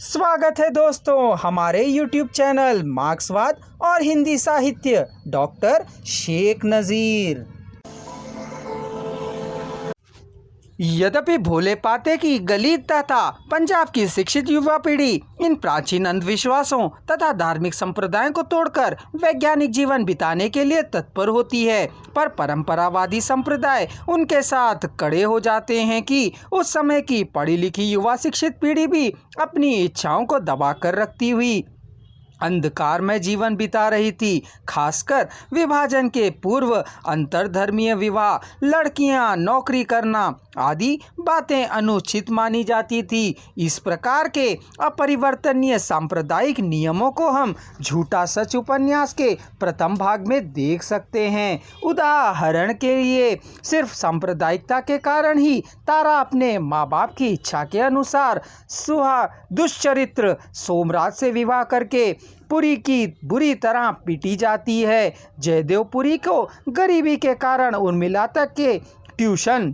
स्वागत है दोस्तों हमारे YouTube चैनल मार्क्सवाद और हिंदी साहित्य डॉक्टर शेख नज़ीर। यद्यपि भोले पाते की गली तथा पंजाब की शिक्षित युवा पीढ़ी इन प्राचीन अंधविश्वासों तथा धार्मिक संप्रदायों को तोड़कर वैज्ञानिक जीवन बिताने के लिए तत्पर होती है, पर परंपरावादी संप्रदाय उनके साथ खड़े हो जाते हैं कि उस समय की पढ़ी लिखी युवा शिक्षित पीढ़ी भी अपनी इच्छाओं को दबाकर रखती हुई अंधकार में जीवन बिता रही थी। खासकर विभाजन के पूर्व अंतरधर्मीय विवाह, लड़कियां नौकरी करना आदि बातें अनुचित मानी जाती थी। इस प्रकार के अपरिवर्तनीय सांप्रदायिक नियमों को हम झूठा सच उपन्यास के प्रथम भाग में देख सकते हैं। उदाहरण के लिए सिर्फ सांप्रदायिकता के कारण ही तारा अपने माँ बाप की इच्छा के अनुसार दुष्चरित्र सोमराज से विवाह करके पुरी की बुरी तरह पीटी जाती है। जयदेव पुरी को गरीबी के उर्मिला उर्मिला तक के ट्यूशन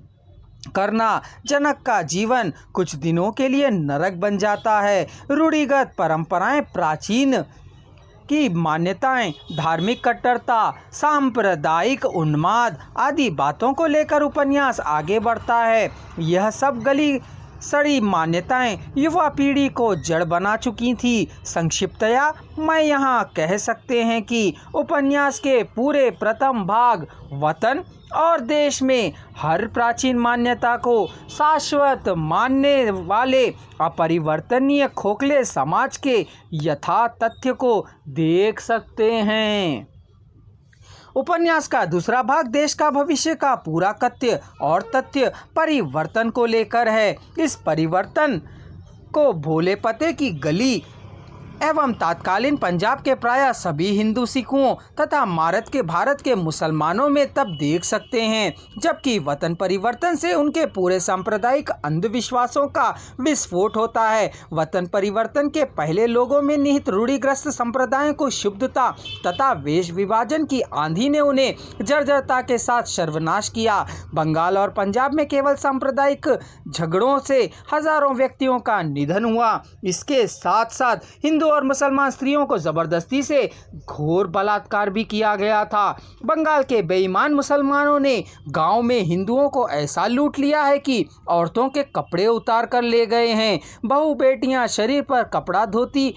करना जनक का जीवन कुछ दिनों के लिए नरक बन जाता है। रूढ़िगत परंपराएं, प्राचीन की मान्यताएं, धार्मिक कट्टरता, सांप्रदायिक उन्माद आदि बातों को लेकर उपन्यास आगे बढ़ता है। यह सब गली सड़ी मान्यताएं युवा पीढ़ी को जड़ बना चुकी थी। संक्षिप्तया मैं यहाँ कह सकते हैं कि उपन्यास के पूरे प्रथम भाग वतन और देश में हर प्राचीन मान्यता को शाश्वत मानने वाले अपरिवर्तनीय खोखले समाज के यथा तथ्य को देख सकते हैं। उपन्यास का दूसरा भाग देश का भविष्य का पूरा कथ्य और तथ्य परिवर्तन को लेकर है। इस परिवर्तन को भोले पते की गली एवं तत्कालीन पंजाब के प्रायः सभी हिंदू सिखों तथा भारत के मुसलमानों में तब देख सकते हैं जबकि वतन परिवर्तन से उनके पूरे सांप्रदायिक अंधविश्वासों का विस्फोट होता है। वतन परिवर्तन के पहले लोगों में निहित रूढ़िग्रस्त संप्रदायों को शुद्धता तथा वेश विभाजन की आंधी ने उन्हें जर्जरता के साथ सर्वनाश किया। बंगाल और पंजाब में केवल सांप्रदायिक झगड़ों से हजारों व्यक्तियों का निधन हुआ। इसके साथ साथ हिंदू और मुसलमान स्त्रियों को जबरदस्ती से घोर बलात्कार भी किया गया था। बंगाल के बेईमान मुसलमानों ने गांव में हिंदुओं को ऐसा लूट लिया है कि औरतों के कपड़े उतार कर ले गए हैं। बहू बेटियां शरीर पर कपड़ा धोती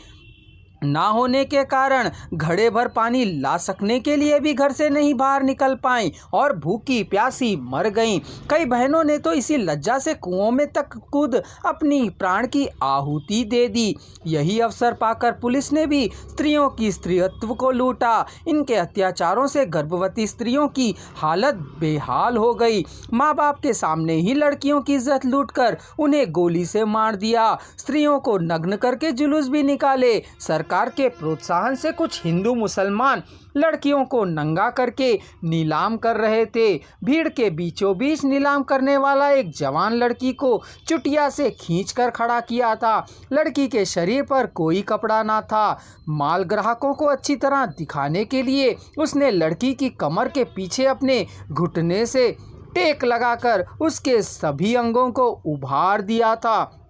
ना होने के कारण घड़े भर पानी ला सकने के लिए भी घर से नहीं बाहर निकल पाईं और भूखी प्यासी मर गईं। कई बहनों ने तो इसी लज्जा से कुओं में तक कूद अपनी प्राण की आहुति दे दी। यही अवसर पाकर पुलिस ने भी स्त्रियों की स्त्रीत्व को लूटा। इनके अत्याचारों से गर्भवती स्त्रियों की हालत बेहाल हो गई। माँ बाप के सामने ही लड़कियों की इज्जत लूटकर उन्हें गोली से मार दिया। स्त्रियों को नग्न करके जुलूस भी निकाले। सरकार के प्रोत्साहन से कुछ हिंदू मुसलमान लड़कियों को नंगा करके नीलाम कर रहे थे। भीड़ के बीचों बीच नीलाम करने वाला एक जवान लड़की को चुटिया से खींचकर खड़ा किया था। लड़की के शरीर पर कोई कपड़ा ना था। माल ग्राहकों को अच्छी तरह दिखाने के लिए उसने लड़की की कमर के पीछे अपने घुटने से टेक लगाकर उसके सभी अंगों को उभार दिया था।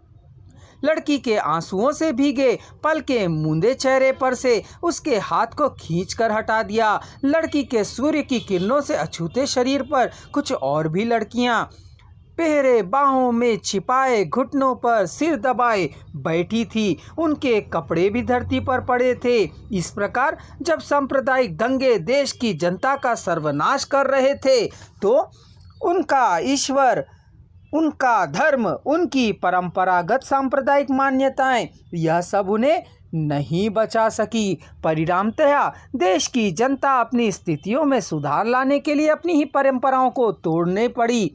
लड़की के आंसुओं से भीगे पलके मूंदे चेहरे पर से उसके हाथ को खींचकर हटा दिया। लड़की के सूर्य की किरणों से अछूते शरीर पर कुछ और भी लड़कियां पहरे बाहों में छिपाए घुटनों पर सिर दबाए बैठी थी। उनके कपड़े भी धरती पर पड़े थे। इस प्रकार जब सांप्रदायिक दंगे देश की जनता का सर्वनाश कर रहे थे तो उनका ईश्वर, उनका धर्म, उनकी परंपरागत सांप्रदायिक मान्यताएं, यह सब उन्हें नहीं बचा सकी। परिणामतः देश की जनता अपनी स्थितियों में सुधार लाने के लिए अपनी ही परंपराओं को तोड़ने पड़ी।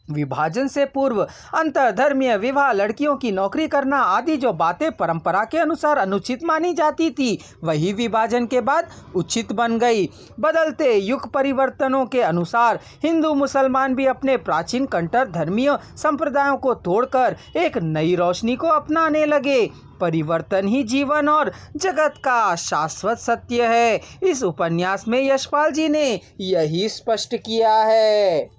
विभाजन से पूर्व अंतरधर्मीय विवाह, लड़कियों की नौकरी करना आदि जो बातें परंपरा के अनुसार अनुचित मानी जाती थी वही विभाजन के बाद उचित बन गई। बदलते युग परिवर्तनों के अनुसार हिंदू मुसलमान भी अपने प्राचीन कट्टर धर्मीय संप्रदायों को तोड़कर एक नई रोशनी को अपनाने लगे। परिवर्तन ही जीवन और जगत का शाश्वत सत्य है। इस उपन्यास में यशपाल जी ने यही स्पष्ट किया है।